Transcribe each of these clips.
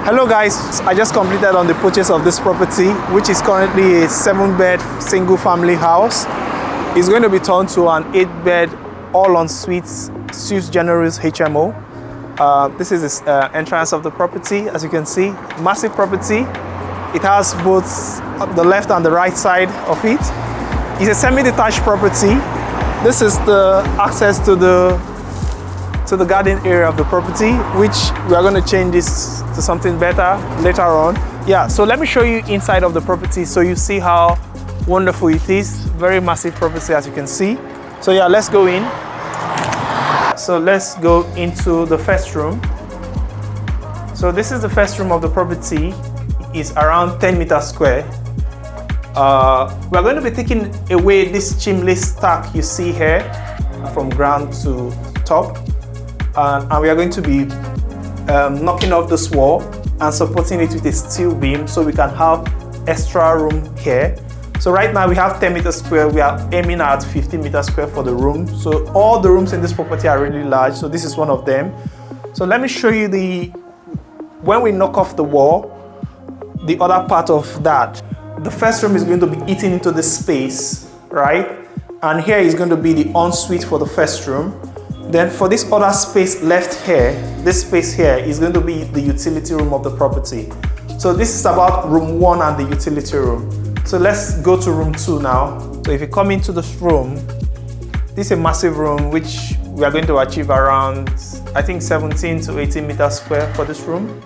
Hello guys, I just completed on the purchase of this property, which is currently a 7-bed single family house. It's going to be turned to an 8-bed all-en-suite Suis Generis HMO. This is the entrance of the property. As you can see, massive property. It has both the left and the right side of it. It's a semi-detached property. This is the access to the garden area of the property, which we are going to change this to something better later on. Yeah, so let me show you inside of the property so you see how wonderful it is. Very massive property, as you can see. So yeah, let's go in. So let's go into the first room. So this is the first room of the property. It's around 10 meters square. We're going to be taking away this chimney stack you see here from ground to top. And we are going to be knocking off this wall and supporting it with a steel beam so we can have extra room here. So right now we have 10 meters square. We are aiming at 15 meters square for the room. So all the rooms in this property are really large. So this is one of them. So let me show you when we knock off the wall, the other part of that. The first room is going to be eating into this space, right? And here is going to be the ensuite for the first room. Then for this other space left here, this space here is going to be the utility room of the property. So this is about room 1 and the utility room. So let's go to room 2 now. So if you come into this room, this is a massive room which we are going to achieve around, I think 17 to 18 meters square for this room.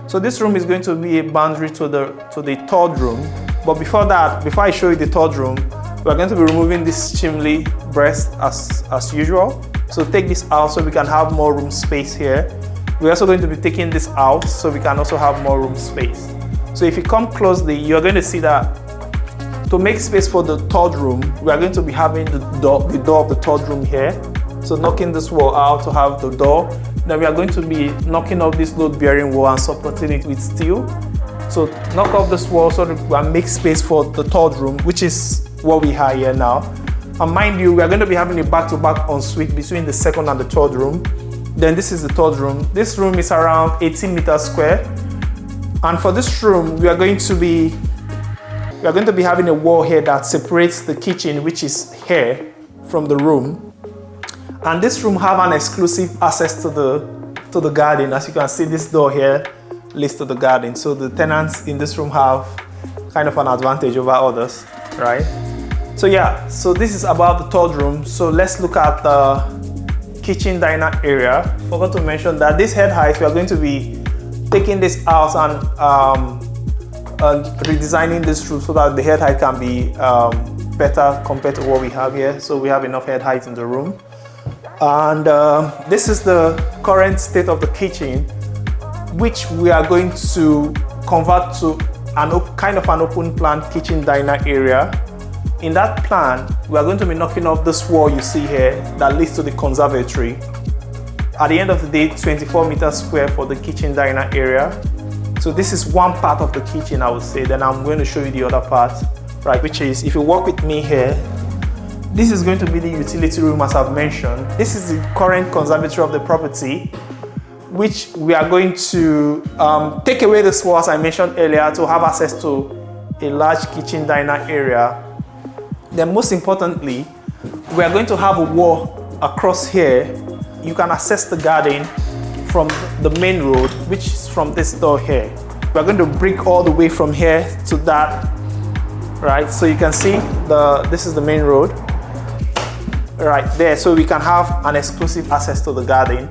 So this room is going to be a boundary to the third room. But before that, before I show you the third room, we are going to be removing this chimney breast as usual. So take this out so we can have more room space here. We're also going to be taking this out so we can also have more room space. So if you come closely, you're going to see that to make space for the third room, we are going to be having the door of the third room here. So knocking this wall out to have the door. Then we are going to be knocking off this load-bearing wall and supporting it with steel. So knock off this wall so that we can make space for the third room, which is what we have here now. And mind you, we are going to be having a back-to-back ensuite between the second and the third room. Then this is the third room. This room is around 18 meters square. And for this room, we are going to be having a wall here that separates the kitchen, which is here, from the room. And this room have an exclusive access to the garden. As you can see, this door here leads to the garden. So the tenants in this room have kind of an advantage over others, right? So yeah, so this is about the third room. So let's look at the kitchen diner area. Forgot to mention that this head height, we are going to be taking this out and redesigning this room so that the head height can be better compared to what we have here. So we have enough head height in the room. And this is the current state of the kitchen, which we are going to convert to kind of an open plan kitchen diner area. In that plan, we are going to be knocking off this wall you see here that leads to the conservatory. At the end of the day, 24 meters square for the kitchen diner area. So this is one part of the kitchen, I would say. Then I'm going to show you the other part, right? Which is, if you walk with me here, this is going to be the utility room, as I've mentioned. This is the current conservatory of the property, which we are going to take away this wall, as I mentioned earlier, to have access to a large kitchen diner area. Then most importantly, we are going to have a wall across here. You can access the garden from the main road, which is from this door here. We're going to break all the way from here to that, right? So you can see this is the main road right there. So we can have an exclusive access to the garden.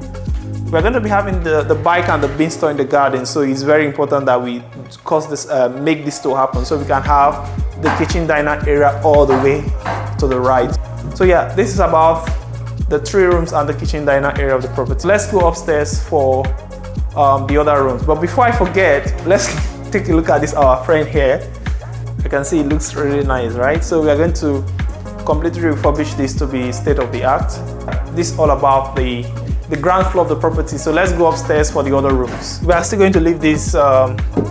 We're going to be having the bike and the bean store in the garden. So it's very important that we make this to happen so we can have the kitchen diner area all the way to the right. So yeah, this is about the 3 rooms and the kitchen diner area of the property. Let's go upstairs for the other rooms. But before I forget, let's take a look at this, our friend here. You can see it looks really nice, right? So we are going to completely refurbish this to be state-of-the-art. This is all about the ground floor of the property. So let's go upstairs for the other rooms. We are still going to leave this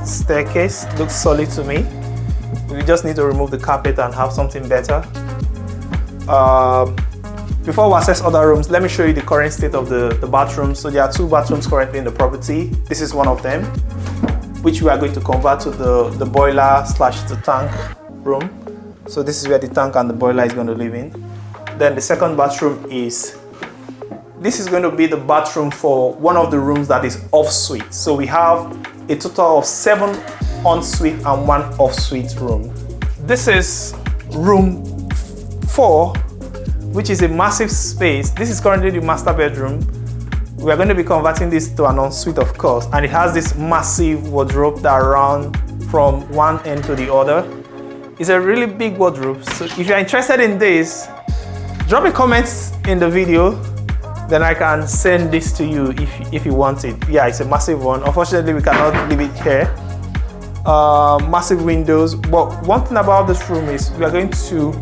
staircase. Looks solid to me. We just need to remove the carpet and have something better. Before we access other rooms, let me show you the current state of the bathrooms. So there are 2 bathrooms currently in the property. This is one of them. which we are going to convert to the boiler slash the tank room. So this is where the tank and the boiler is going to live in. Then the second bathroom this is going to be the bathroom for one of the rooms that is off-suite. So we have a total of 7 en-suite and 1 off-suite room. This is room 4, which is a massive space. This is currently the master bedroom. We are going to be converting this to an en-suite, of course, and it has this massive wardrobe that runs from one end to the other. It's a really big wardrobe. So if you're interested in this, drop a comment in the video, then I can send this to you if you want it. Yeah, it's a massive one. Unfortunately, we cannot leave it here. Massive windows. But one thing about this room is we are going to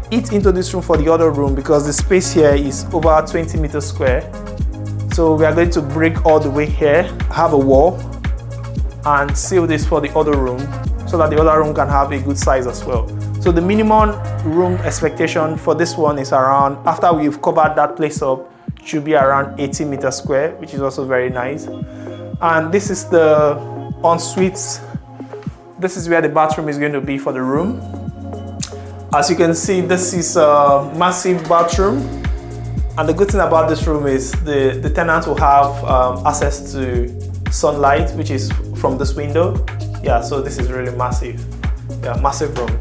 eat into this room for the other room because the space here is over 20 meters square. So we are going to break all the way here, have a wall, and seal this for the other room so that the other room can have a good size as well. So the minimum room expectation for this one is around, after we've covered that place up, should be around 80 meters square, which is also very nice. And this is the en-suite. This is where the bathroom is going to be for the room. As you can see, this is a massive bathroom. And the good thing about this room is the tenant will have access to sunlight, which is from this window. Yeah, so this is really massive. Yeah, massive room.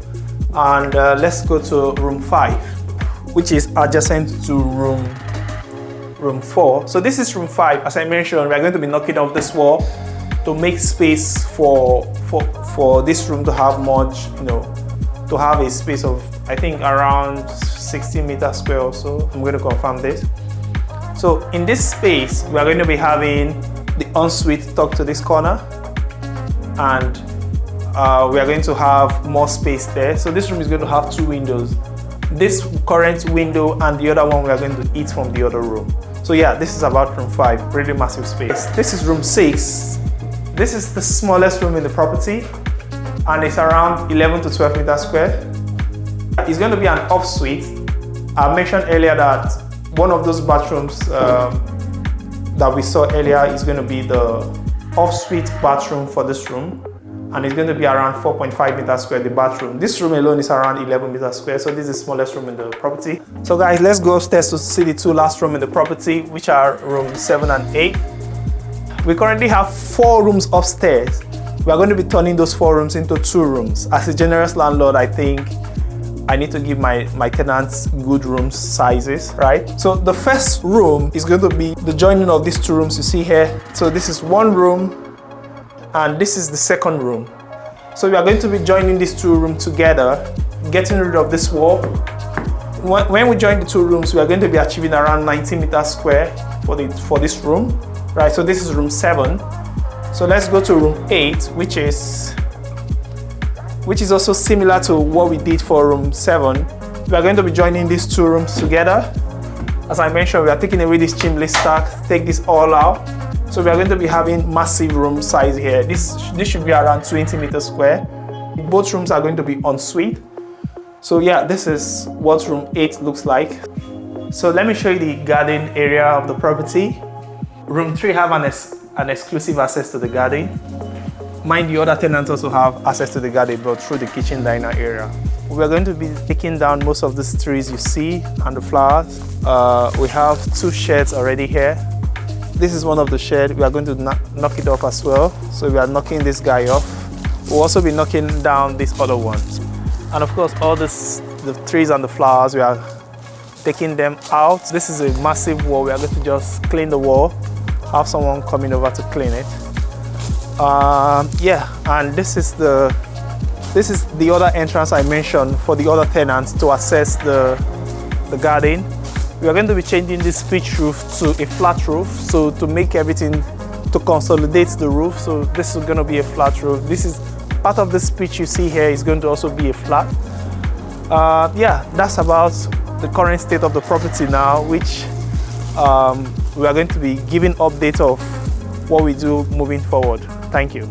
And let's go to room 5, which is adjacent to room 4. So this is room 5. As I mentioned, we're going to be knocking off this wall to make space for this room to have much, to have a space of, I think, around 60 meters square or so. I'm going to confirm this. So in this space, we are going to be having the en-suite tucked to this corner, and we are going to have more space there. So this room is going to have 2 windows. This current window and the other one we are going to eat from the other room. So yeah, this is about room 5, really massive space. This is room 6. This is the smallest room in the property, and it's around 11 to 12 meters square. It's going to be an off-suite. I mentioned earlier that one of those bathrooms that we saw earlier is going to be the off-suite bathroom for this room, and it's going to be around 4.5 meters square, the bathroom. This room alone is around 11 meters square, so this is the smallest room in the property. So guys, let's go upstairs to see the 2 last rooms in the property, which are room 7 and 8. We currently have 4 rooms upstairs. We are going to be turning those 4 rooms into 2 rooms. As a generous landlord, I think I need to give my tenants good room sizes, right? So the first room is going to be the joining of these 2 rooms you see here. So this is one room, and this is the second room. So we are going to be joining these 2 rooms together, getting rid of this wall. When we join the 2 rooms, we are going to be achieving around 90 meters square for this room, right? So this is room 7. So let's go to room 8, which is also similar to what we did for room 7. We are going to be joining these 2 rooms together. As I mentioned, we are taking away this chimney stack, take this all out. So we are going to be having massive room size here. This should be around 20 meters square. Both rooms are going to be en suite. So yeah, this is what room 8 looks like. So let me show you the garden area of the property. Room 3 have an exclusive access to the garden. Mind the other tenants also have access to the garden, but through the kitchen diner area. We are going to be taking down most of these trees you see and the flowers. We have 2 sheds already here. This is one of the sheds. We are going to knock it off as well. So we are knocking this guy off. We'll also be knocking down these other ones. And of course, all the trees and the flowers, we are taking them out. This is a massive wall. We are going to just clean the wall, have someone coming over to clean it. Yeah, and this is the other entrance I mentioned for the other tenants to access the garden. We are going to be changing this pitch roof to a flat roof, so to make everything, to consolidate the roof. So this is going to be a flat roof. This is part of this pitch you see here is going to also be a flat. Yeah, that's about the current state of the property now, which we are going to be giving updates of what we do moving forward. Thank you.